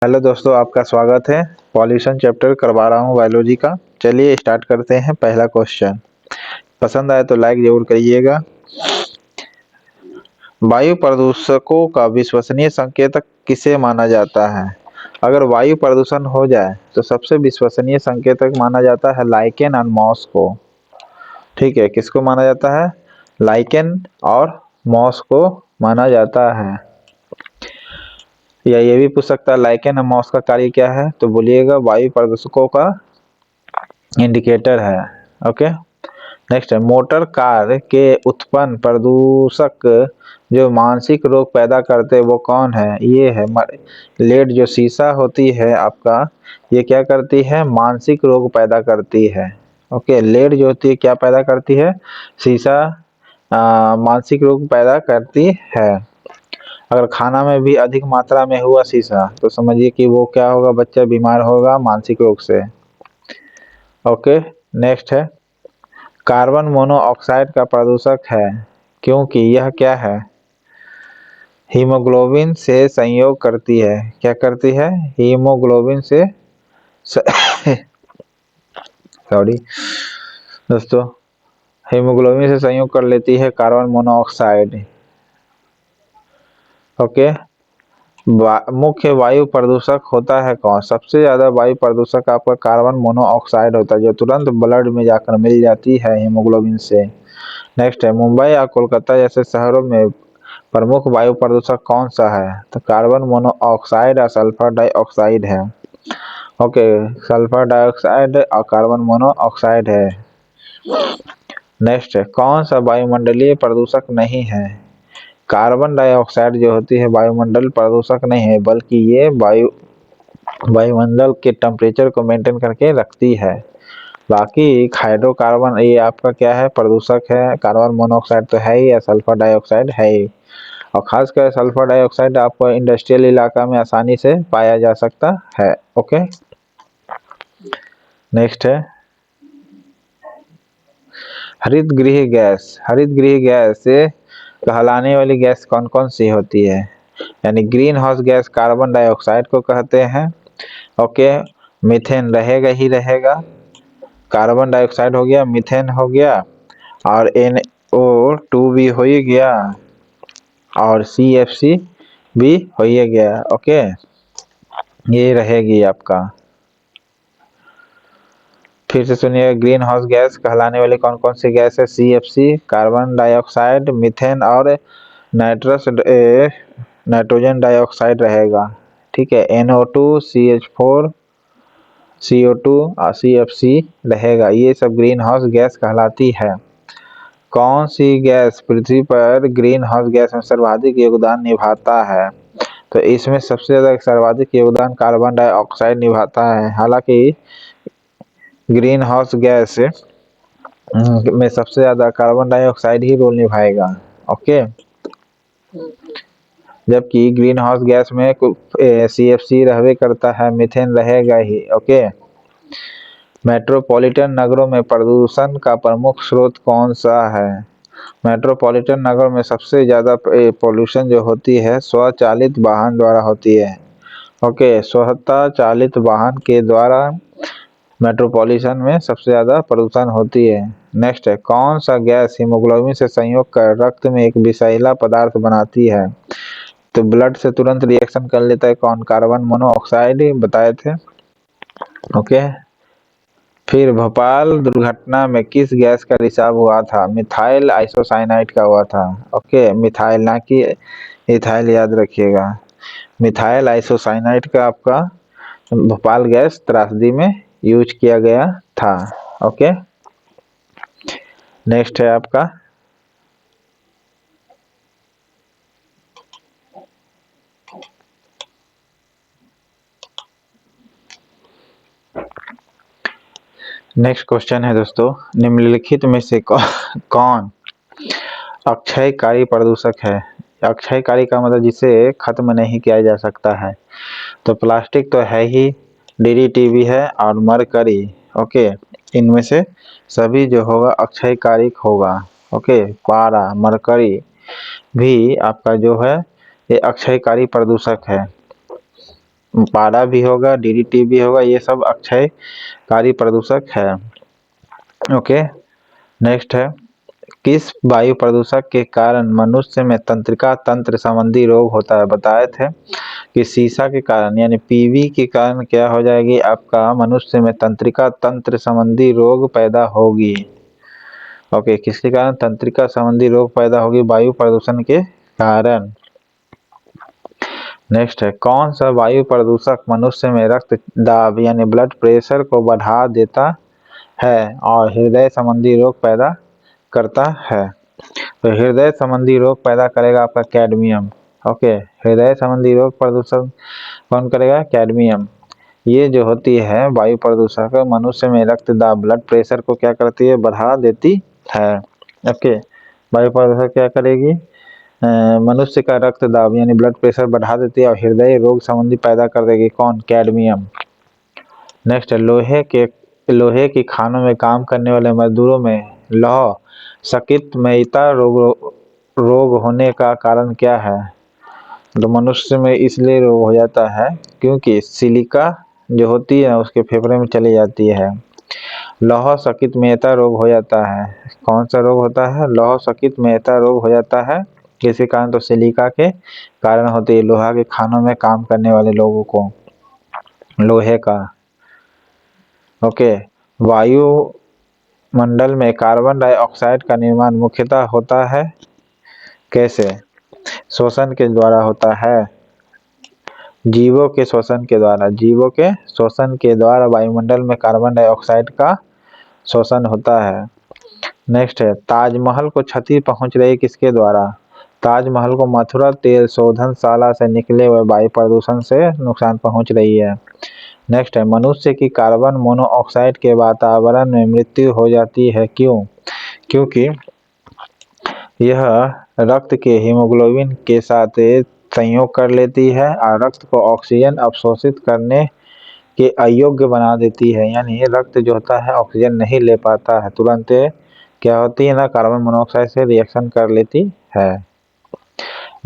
Hello दोस्तों, आपका स्वागत है। पॉल्यूशन चैप्टर करवा रहा हूँ बायोलॉजी का। चलिए स्टार्ट करते हैं। पहला क्वेश्चन, पसंद आए तो लाइक जरूर करिएगा। वायु प्रदूषकों का विश्वसनीय संकेतक किसे माना जाता है? अगर वायु प्रदूषण हो जाए तो सबसे विश्वसनीय संकेतक माना जाता है लाइकेन और मॉस को। ठीक है, किसको माना जाता है? लाइकेन और मॉस को माना जाता है। या ये भी पूछ सकता है लाइकेन और मॉस का कार्य क्या है, तो बोलिएगा वायु प्रदूषकों का इंडिकेटर है। ओके, नेक्स्ट है, मोटर कार के उत्पन्न प्रदूषक जो मानसिक रोग पैदा करते वो कौन है? ये है लेड जो शीशा होती है आपका, ये क्या करती है? मानसिक रोग पैदा करती है। ओके, लेड जो होती है क्या पैदा करती है? शीशा मानसिक रोग पैदा करती है। अगर खाना में भी अधिक मात्रा में हुआ शीशा तो समझिए कि वो क्या होगा? बच्चा बीमार होगा मानसिक रोग से। ओके, नेक्स्ट है, कार्बन मोनोऑक्साइड का प्रदूषक है क्योंकि यह क्या है? हीमोग्लोबिन से संयोग करती है। क्या करती है? हीमोग्लोबिन से सॉरी दोस्तों, हीमोग्लोबिन से संयोग कर लेती है कार्बन मोनोऑक्साइड। ओके, मुख्य वायु प्रदूषक होता है कौन? सबसे ज्यादा वायु प्रदूषक आपका कार्बन मोनोऑक्साइड होता है, जो तुरंत ब्लड में जाकर मिल जाती है हीमोग्लोबिन से। नेक्स्ट है, मुंबई या कोलकाता जैसे शहरों में प्रमुख वायु प्रदूषक कौन सा है? तो कार्बन मोनोऑक्साइड और सल्फर डाइऑक्साइड है। ओके, सल्फर डाइऑक्साइड और कार्बन मोनोऑक्साइड है। नेक्स्ट है, कौन सा वायुमंडलीय प्रदूषक नहीं है? कार्बन डाइऑक्साइड जो होती है वायुमंडल प्रदूषक नहीं है, बल्कि ये वायुमंडल के टेम्परेचर को मेंटेन करके रखती है। बाकी हाइड्रोकार्बन ये आपका क्या है? प्रदूषक है। कार्बन मोनोऑक्साइड तो है ही, या सल्फर डाइऑक्साइड है ही। और खासकर सल्फर डाइऑक्साइड आपको इंडस्ट्रियल इलाका में आसानी से पाया जा सकता है। ओके, नेक्स्ट है, हरित गृह गैस। हरित गृह गैस से कहलाने वाली गैस कौन कौन सी होती है? यानी green house gas carbon dioxide को कहते हैं। ओके, मीथेन रहेगा ही रहेगा, कार्बन डाइऑक्साइड हो गया, मीथेन हो गया, और NO2 भी हो ही गया, और CFC भी हो ही गया। ओके, ये रहेगी आपका। फिर से सुनिए, ग्रीन हाउस गैस कहलाने वाली कौन कौन सी गैस है? CFC, कार्बन डाइऑक्साइड, मीथेन और नाइट्रोजन डाइऑक्साइड रहेगा। ठीक है, NO2, CH4, CO2 और CFC रहेगा। ये सब ग्रीन हाउस गैस कहलाती है। कौन सी गैस पृथ्वी पर ग्रीन हाउस गैस में सर्वाधिक योगदान निभाता है? तो इसमें सबसे ज्यादा सर्वाधिक योगदान कार्बन डाइऑक्साइड निभाता है। हालांकि ग्रीन हाउस गैस में सबसे ज्यादा कार्बन डाइऑक्साइड ही रोल निभाएगा। ओके, जबकि ग्रीन हाउस गैस में CFC रहवे करता है, मीथेन रहेगा ही। ओके, मेट्रोपॉलिटन नगरों में प्रदूषण का प्रमुख स्रोत कौन सा है? मेट्रोपॉलिटन नगर में सबसे ज्यादा पोल्यूशन जो होती है स्वचालित वाहन द्वारा होती है। ओके, स्वतः चालित वाहन के द्वारा मेट्रोपॉलिटन में सबसे ज्यादा प्रदूषण होती है। नेक्स्ट है, कौन सा गैस हीमोग्लोबिन से संयोग कर रक्त में एक विषैला पदार्थ बनाती है? तो ब्लड से तुरंत रिएक्शन कर लेता है कौन? कार्बन मोनोऑक्साइड बताए थे। ओके, फिर भोपाल दुर्घटना में किस गैस का रिसाव हुआ था? मिथाइल आइसोसाइनाइड का हुआ था। ओके, मिथाइल ना कि इथाइल, याद रखिएगा। मिथाइल आइसोसाइनाइड का आपका भोपाल गैस त्रासदी में यूज किया गया था। ओके, नेक्स्ट है आपका, नेक्स्ट क्वेश्चन है दोस्तों, निम्नलिखित में से कौन अक्षयकारी प्रदूषक है? अक्षयकारी का मतलब जिसे खत्म नहीं किया जा सकता है। तो प्लास्टिक तो है ही, DDT भी है, और मरकरी। ओके, इनमें से सभी जो होगा अक्षयकारी होगा। ओके, पारा, मरकरी भी आपका जो है ये अक्षयकारी प्रदूषक है। पारा भी होगा, डीडीटी भी होगा, ये सब अक्षयकारी प्रदूषक है। ओके, नेक्स्ट है, किस वायु प्रदूषक के कारण मनुष्य में तंत्रिका तंत्र संबंधी रोग होता है? बताए थे कि शीशा के कारण यानी पीवी के कारण क्या हो जाएगी, आपका मनुष्य में तंत्रिका तंत्र संबंधी रोग पैदा होगी। ओके, किसके कारण तंत्रिका संबंधी रोग पैदा होगी? वायु प्रदूषण के कारण। नेक्स्ट है, कौन सा वायु प्रदूषक मनुष्य में रक्त दाब यानी ब्लड प्रेशर को बढ़ा देता है और हृदय संबंधी रोग पैदा करता है? तो हृदय संबंधी रोग पैदा करेगा आपका कैडमियम। ओके, हृदय संबंधी रोग प्रदूषण कौन करेगा? कैडमियम। ये जो होती है वायु प्रदूषक मनुष्य में रक्त दाब ब्लड प्रेशर को क्या करती है? बढ़ा देती है। ओके, वायु प्रदूषक क्या करेगी? मनुष्य का रक्त दाब यानी ब्लड प्रेशर बढ़ा देती है और हृदय रोग संबंधी पैदा कर देगी। कौन? कैडमियम। नेक्स्ट है, लोहे की खानों में काम करने वाले मजदूरों में लौह सकितमयता रोग होने का कारण क्या है? तो मनुष्य में इसलिए रोग हो जाता है क्योंकि सिलिका जो होती है उसके फेफड़े में चली जाती है। लौह सकितमयता रोग हो जाता है। कौन सा रोग होता है? लौह सकितमयता रोग हो जाता है। किसी कारण? तो सिलिका के कारण होती है, लोहा के खानों में काम करने वाले लोगों को लोहे का। ओके, वायु मंडल में कार्बन डाइऑक्साइड का निर्माण मुख्यतः होता है कैसे? श्वसन के द्वारा होता है, जीवों के श्वसन के द्वारा। जीवों के श्वसन के द्वारा वायुमंडल में कार्बन डाइऑक्साइड का श्वसन होता है। नेक्स्ट है, ताजमहल को क्षति पहुंच रही किसके द्वारा? ताजमहल को मथुरा तेल शोधनशाला से निकले हुए वायु प्रदूषण से नुकसान पहुंच रही है। नेक्स्ट है, मनुष्य की कार्बन मोनोऑक्साइड के वातावरण में मृत्यु हो जाती है क्यों? क्योंकि यह रक्त के हीमोग्लोबिन के साथ संयोग कर लेती है और रक्त को ऑक्सीजन अवशोषित करने के अयोग्य बना देती है। यानी रक्त जो होता है ऑक्सीजन नहीं ले पाता है, तुरंत क्या होती है ना, कार्बन मोनोऑक्साइड से रिएक्शन कर लेती है।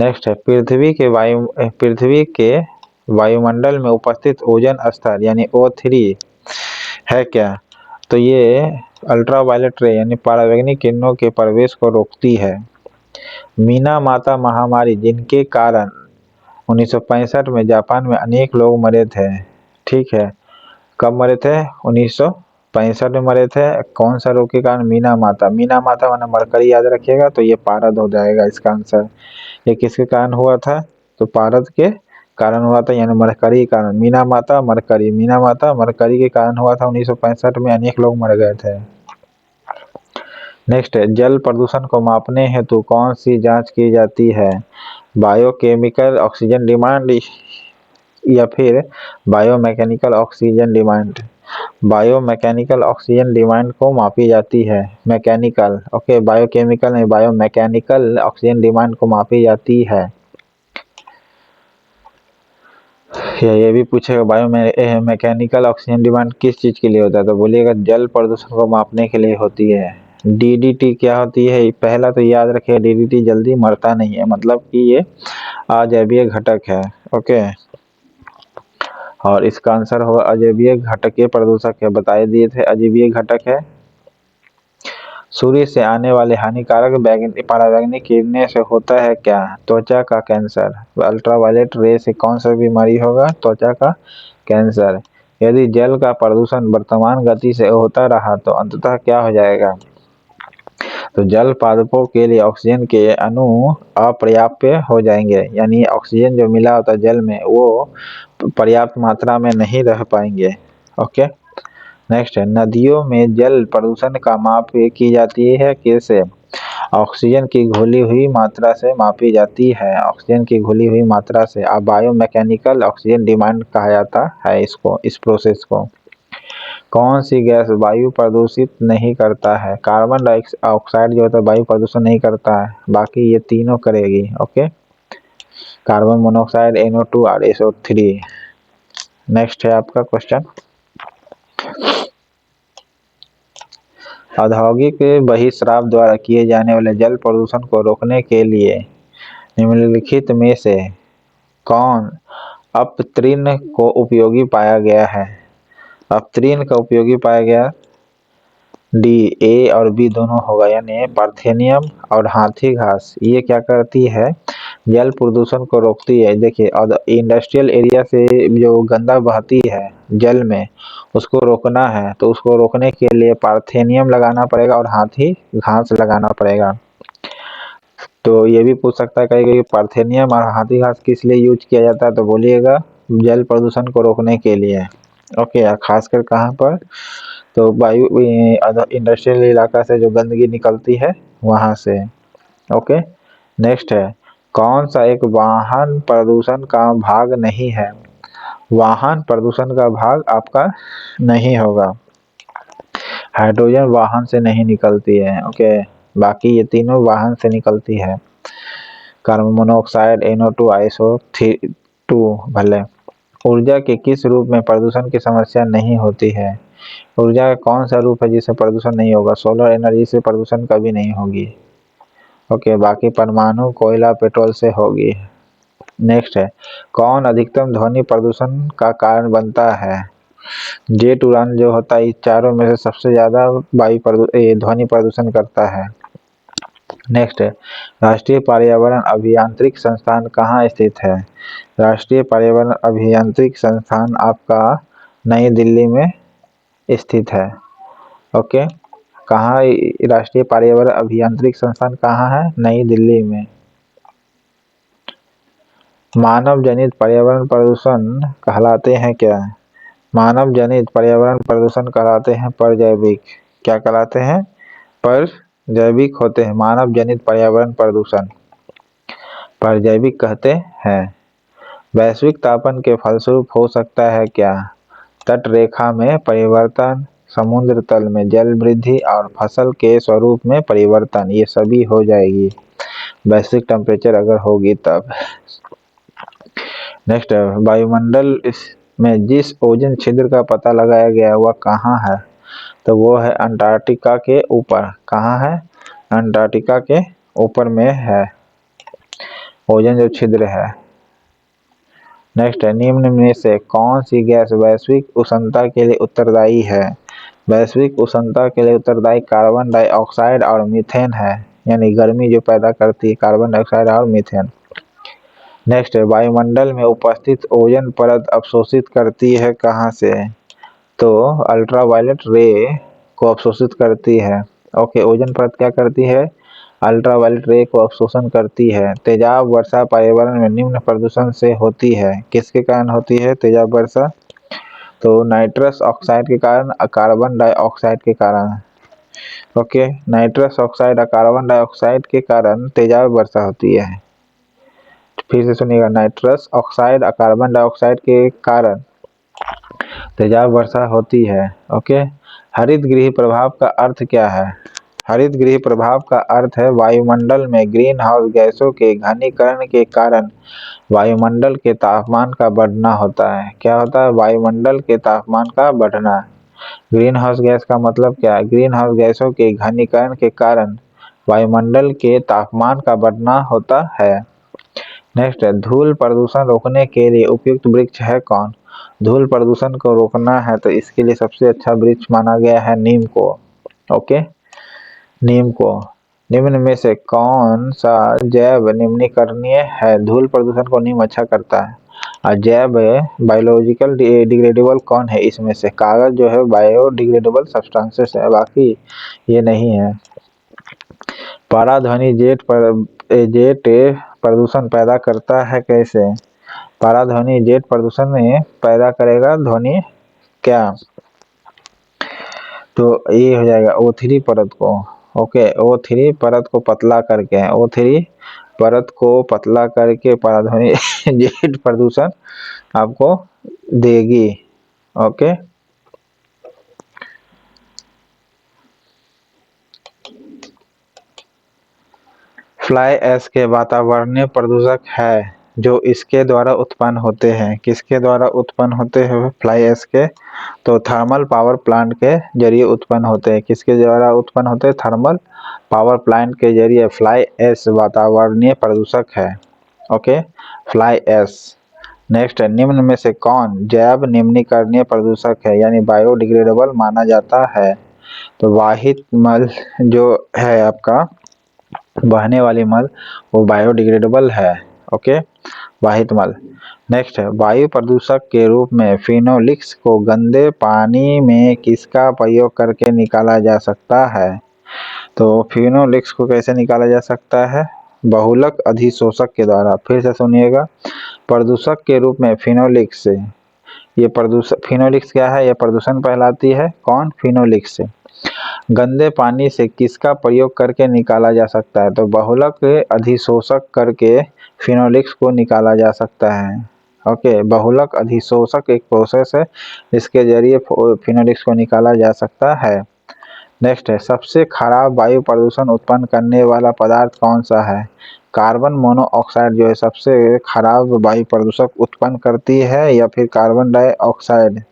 नेक्स्ट है, पृथ्वी के वायुमंडल में उपस्थित ओजोन स्तर यानी O3 है क्या? तो ये अल्ट्रावायलेट रे यानी परावैंगनिक किरणों के प्रवेश को रोकती है। मीना माता महामारी जिनके कारण 1965 में जापान में अनेक लोग मरे थे। ठीक है, कब मरे थे? 1965 में मरे थे। कौन सा रोग के कारण? मीना माता। मीना माता माने मरकरी, याद रखिएगा, तो ये पारद हो जाएगा इसका आंसर। ये किसके कारण हुआ था? तो पारद के कारण हुआ था, यानी मरकरी के कारण। मीना माता मरकरी, मीना माता मरकरी के कारण हुआ था। 1965 में अनेक लोग मर गए थे। नेक्स्ट है, जल प्रदूषण को मापने हेतु कौन सी जांच की जाती है? बायोकेमिकल ऑक्सीजन डिमांड या फिर biomechanical oxygen demand? Biomechanical oxygen demand को मापी जाती है। मैकेनिकल, ओके, बायोकेमिकल नहीं, बायोमैकेनिकल ऑक्सीजन डिमांड को मापी जाती है। ये भी पूछेगा बायोमैकेनिकल ऑक्सीजन डिमांड किस चीज के लिए होता है? तो बोलिएगा जल प्रदूषण को मापने के लिए होती है। डीडीटी क्या होती है? पहला तो याद रखिए, डीडीटी जल्दी मरता नहीं है, मतलब कि ये अजैविक घटक है। ओके, और इसका आंसर होगा अजैविक घटकीय प्रदूषक है, बताए दिए थे अजैविक घटक है। सूर्य से आने वाले हानिकारक परावैंगनिक किरणें से होता है क्या? त्वचा का कैंसर। अल्ट्रावायलेट रे से कौन सा बीमारी होगा? त्वचा का कैंसर। यदि जल का प्रदूषण वर्तमान गति से होता रहा तो अंततः क्या हो जाएगा? तो जल पादपों के लिए ऑक्सीजन के अणु अपर्याप्त हो जाएंगे, यानी ऑक्सीजन जो मिला होता है जल में वो पर्याप्त मात्रा में नहीं रह पाएंगे। ओके, नेक्स्ट है, नदियों में जल प्रदूषण का माप की जाती है कैसे? ऑक्सीजन की घुली हुई मात्रा से मापी जाती है, ऑक्सीजन की घुली हुई मात्रा से। अब बायोमैकेनिकल ऑक्सीजन डिमांड कहा जाता है इसको, इस प्रोसेस को। कौन सी गैस वायु प्रदूषित नहीं करता है? कार्बन डाइऑक्साइड जो होता है वायु प्रदूषण नहीं करता है, बाकी ये तीनों करेगी। ओके, कार्बन मोनोऑक्साइड, NO2 और SO3। नेक्स्ट है आपका क्वेश्चन, औद्योगिक बहिस्राव द्वारा किए जाने वाले जल प्रदूषण को रोकने के लिए निम्नलिखित में से कौन अपत्रिन को उपयोगी पाया गया है? अपत्रिन का उपयोगी पाया गया डी, ए और बी दोनों होगा, यानी पार्थेनियम और हाथी घास। ये क्या करती है? जल प्रदूषण को रोकती है। देखिए, और इंडस्ट्रियल एरिया से जो गंदा बहती है जल में, उसको रोकना है तो उसको रोकने के लिए पार्थेनियम लगाना पड़ेगा और हाथी घास लगाना पड़ेगा। तो ये भी पूछ सकता है कहीं पार्थेनियम और हाथी घास किस लिए यूज किया जाता है, तो बोलिएगा जल प्रदूषण को रोकने के लिए। ओके, खासकर कहाँ पर? तो वायु इंडस्ट्रियल इलाका से जो गंदगी निकलती है वहां से। ओके, नेक्स्ट है, कौन सा एक वाहन प्रदूषण का भाग नहीं है? वाहन प्रदूषण का भाग आपका नहीं होगा। हाइड्रोजन वाहन से नहीं निकलती है। ओके, बाकी ये तीनों वाहन से निकलती है। कार्बन मोनोऑक्साइड, NO2, SO2 भले। ऊर्जा के किस रूप में प्रदूषण की समस्या नहीं होती है? ऊर्जा का कौन सा रूप है जिससे प्रदूषण नहीं होगा? सोलर एनर्जी से प्रदूषण कभी नहीं होगी। ओके, बाकी परमाणु, कोयला, पेट्रोल से होगी। नेक्स्ट है, कौन अधिकतम ध्वनि प्रदूषण का कारण बनता है? जेट उड़ान जो होता है, इस चारों में से सबसे ज्यादा ध्वनि प्रदूषण करता है। नेक्स्ट है, राष्ट्रीय पर्यावरण अभियांत्रिक संस्थान कहाँ स्थित है? राष्ट्रीय पर्यावरण अभियांत्रिक संस्थान आपका नई दिल्ली में स्थित है। ओके, कहाँ राष्ट्रीय पर्यावरण अभियांत्रिक संस्थान कहाँ है? नई दिल्ली में। मानव जनित पर्यावरण प्रदूषण कहलाते हैं क्या? मानव जनित पर्यावरण प्रदूषण कहलाते हैं परजैविक। क्या कहलाते हैं? परजैविक होते हैं। मानव जनित पर्यावरण प्रदूषण परजैविक कहते हैं। वैश्विक तापन के फलस्वरूप हो सकता है क्या? तट रेखा में परिवर्तन, समुद्र तल में जल वृद्धि और फसल के स्वरूप में परिवर्तन, ये सभी हो जाएगी वैश्विक टेम्परेचर अगर होगी तब। नेक्स्ट है, वायुमंडल में जिस ओजोन छिद्र का पता लगाया गया वह कहाँ है? तो वो है अंटार्कटिका के ऊपर। कहाँ है? अंटार्कटिका के ऊपर में है ओजोन जो छिद्र है। नेक्स्ट है, निम्न में से कौन सी गैस वैश्विक उष्णता के लिए उत्तरदायी है? वैश्विक उष्णता के लिए उत्तरदायी कार्बन डाइऑक्साइड और मीथेन है, यानी गर्मी जो पैदा करती है कार्बन डाइऑक्साइड और मीथेन। नेक्स्ट है, वायुमंडल में उपस्थित ओजोन परत अवशोषित करती है कहाँ से? तो अल्ट्रावायलेट रे को अवशोषित करती है। ओके, ओजोन परत क्या करती है? अल्ट्रावायलेट रे को अवशोषण करती है। तेजाब वर्षा पर्यावरण में निम्न प्रदूषण से होती है। किसके कारण होती है तेजाब वर्षा? तो नाइट्रस ऑक्साइड के कारण, कार्बन डाइऑक्साइड के कारण। ओके, नाइट्रस ऑक्साइड और कार्बन डाइऑक्साइड के कारण तेजाब वर्षा होती है। फिर से सुनिएगा, नाइट्रस ऑक्साइड और कार्बन डाइऑक्साइड के कारण तेजाब वर्षा होती है। ओके, हरित गृह प्रभाव का अर्थ क्या है? हरित गृह प्रभाव का अर्थ है वायुमंडल में ग्रीन हाउस गैसों के घनीकरण के कारण वायुमंडल के तापमान का बढ़ना होता है। क्या होता है? वायुमंडल के तापमान का बढ़ना। ग्रीन हाउस गैस का मतलब क्या है? ग्रीन हाउस गैसों के घनीकरण के कारण वायुमंडल के तापमान का बढ़ना होता है। नेक्स्ट है, धूल प्रदूषण रोकने के लिए उपयुक्त वृक्ष है कौन? धूल प्रदूषण को रोकना है तो इसके लिए सबसे अच्छा वृक्ष माना गया है नीम को। ओके, नीम को। निम्न में से कौन सा जैव निम्नीकरणीय है? धूल प्रदूषण को नीम अच्छा करता है। और जैव बायोलॉजिकल डिग्रेडेबल कौन है इसमें से? कागज जो है बायोडिग्रेडेबल सब्सटेंसेस है, बाकी ये नहीं है। पराध्वनि जेट प्रदूषण पैदा करता है कैसे? पराध्वनि जेट प्रदूषण में पैदा करेगा ध्वनि क्या? तो ये हो जाएगा O3 परत को। ओके, O3 परत को पतला करके, O3 परत को पतला करके पराध्वनि जेट प्रदूषण आपको देगी। ओके, फ्लाई ऐश के वातावरणीय प्रदूषक है जो इसके द्वारा उत्पन्न होते हैं। किसके द्वारा उत्पन्न होते हैं फ्लाई ऐश के? तो थर्मल पावर प्लांट के जरिए उत्पन्न होते हैं। किसके द्वारा उत्पन्न होते हैं? थर्मल पावर प्लांट के जरिए फ्लाई ऐश वातावरणीय प्रदूषक है। ओके, फ्लाई ऐश नेक्स्ट है, निम्न में से कौन जैव निम्नीकरणीय प्रदूषक है यानी बायोडिग्रेडेबल माना जाता है? तो वाहित मल जो है आपका बहने वाली मल वो बायोडिग्रेडेबल है। ओके, वाहित मल। नेक्स्ट है, वायु प्रदूषक के रूप में फिनोलिक्स को गंदे पानी में किसका प्रयोग करके निकाला जा सकता है? तो फिनोलिक्स को कैसे निकाला जा सकता है? बहुलक अधिशोषक के द्वारा। फिर से सुनिएगा, प्रदूषक के रूप में फिनोलिक्स से, ये प्रदूषक फिनोलिक्स क्या है? ये प्रदूषण कहलाती है। कौन? फिनोलिक्स से। गंदे पानी से किसका प्रयोग करके निकाला जा सकता है? तो बहुलक अधिशोषक करके फिनोलिक्स को निकाला जा सकता है। ओके, बहुलक अधिशोषक एक प्रोसेस है जिसके जरिए फिनोलिक्स को निकाला जा सकता है। नेक्स्ट है, सबसे खराब वायु प्रदूषण उत्पन्न करने वाला पदार्थ कौन सा है? कार्बन मोनोऑक्साइड जो है सबसे खराब वायु प्रदूषक उत्पन्न करती है, या फिर कार्बन डाइऑक्साइड?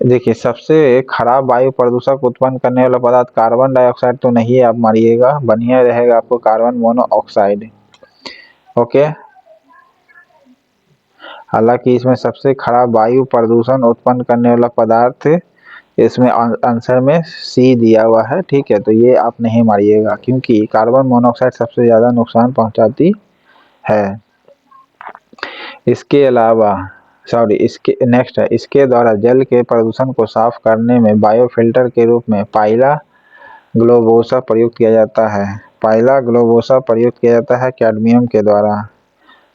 देखिए, सबसे खराब वायु प्रदूषक उत्पन्न करने वाला पदार्थ कार्बन डाइऑक्साइड तो नहीं है, आप मारिएगा, बढ़िया रहेगा आपको कार्बन मोनोऑक्साइड। ओके, हालांकि इसमें सबसे खराब वायु प्रदूषण उत्पन्न करने वाला पदार्थ इसमें आंसर में सी दिया हुआ है, ठीक है, तो ये आप नहीं मारिएगा क्योंकि कार्बन मोनोऑक्साइड सबसे ज़्यादा नुकसान पहुंचाती है। इसके अलावा इसके नेक्स्ट है, इसके द्वारा जल के प्रदूषण को साफ करने में बायोफिल्टर के रूप में पाइला ग्लोबोसा प्रयुक्त किया जाता है। पाइला ग्लोबोसा प्रयुक्त किया जाता है कैडमियम के द्वारा।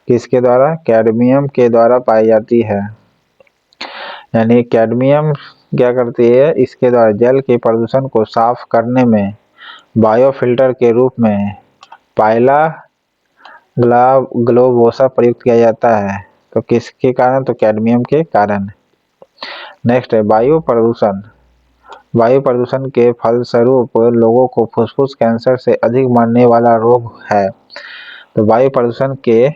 किसके द्वारा? कैडमियम के द्वारा पाई जाती है। यानी कैडमियम क्या करती है? इसके द्वारा जल के प्रदूषण को साफ करने में बायोफिल्टर के रूप में पाइला ग्लोबोसा प्रयुक्त किया जाता है। तो किसके कारण? तो कैडमियम के कारण। नेक्स्ट है, वायु प्रदूषण। वायु प्रदूषण के फलस्वरूप लोगों को फुफ्फुस कैंसर से अधिक मरने वाला रोग है। तो वायु प्रदूषण के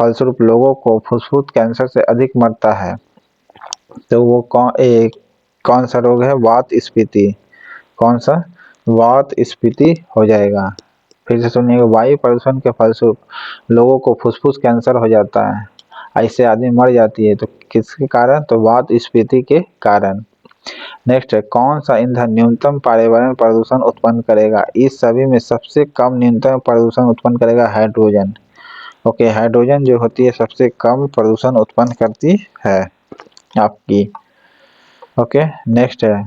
फलस्वरूप लोगों को फुफ्फुस कैंसर से अधिक मरता है, तो वो कौन सा रोग है? वात स्फीति। कौन सा? वात स्फीति हो जाएगा। फिर से सुनिएगा, वायु प्रदूषण के फलस्वरूप लोगों को फुफ्फुस कैंसर हो जाता है, ऐसे आदमी मर जाती है, तो किसके कारण? तो वात स्फीति के कारण। नेक्स्ट है, कौन सा ईंधन न्यूनतम पर्यावरण प्रदूषण उत्पन्न करेगा? इस सभी में सबसे कम न्यूनतम प्रदूषण उत्पन्न करेगा हाइड्रोजन। ओके, हाइड्रोजन जो होती है सबसे कम प्रदूषण उत्पन्न करती है आपकी। ओके, नेक्स्ट है,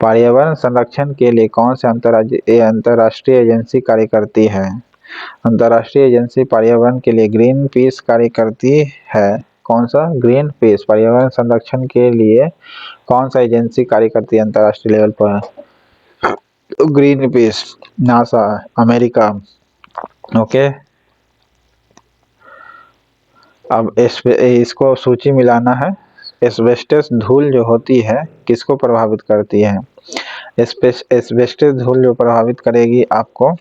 पर्यावरण संरक्षण के लिए कौन से अंतर्राष्ट्रीय एजेंसी कार्य करती है? अंतर्राष्ट्रीय एजेंसी पर्यावरण के लिए ग्रीन पीस कार्य करती है। कौन सा? Green peas. पर्यावरण संरक्षण के लिए कौन सा एजेंसी कार्य करती है अंतर्राष्ट्रीय लेवल पर? Green peas, NASA, America. Okay, अब इसको सूची मिलाना है। एस्बेस्टस धूल जो होती है किसको प्रभावित करती है? एस्बेस्टस धूल जो प्रभावित करेगी आपको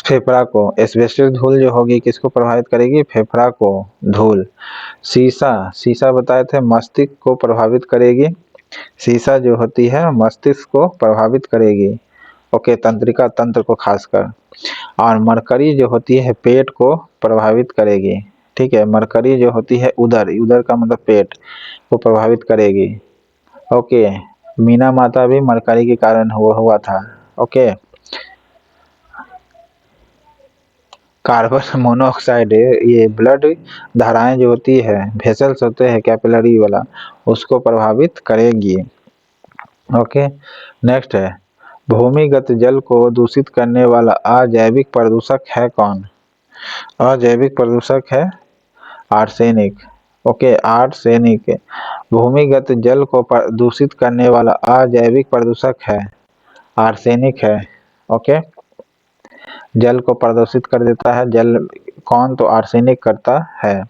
फेफड़ा को। एस्बेस्टस धूल जो होगी किसको प्रभावित करेगी? फेफड़ा को धूल। सीसा बताए थे मस्तिष्क को प्रभावित करेगी। सीसा जो होती है मस्तिष्क को प्रभावित करेगी। ओके, तंत्रिका तंत्र को खासकर। और मरकरी जो होती है पेट को प्रभावित करेगी। ठीक है, मरकरी जो होती है उदर का मतलब पेट को प्रभावित करेगी। ओके, मीना माता भी मरकरी के कारण हुआ था। ओके, कार्बन मोनोऑक्साइड ये ब्लड धाराएं जो होती है, वेसल्स होते हैं कैपिलरी वाला, उसको प्रभावित करेगी। ओके, नेक्स्ट है, भूमिगत जल को दूषित करने वाला अजैविक प्रदूषक है कौन? अजैविक प्रदूषक है आर्सेनिक। ओके, आर्सेनिक भूमिगत जल को दूषित करने वाला अजैविक प्रदूषक है, आर्सेनिक है। ओके, जल को प्रदूषित कर देता है जल कौन? तो आर्सेनिक करता है।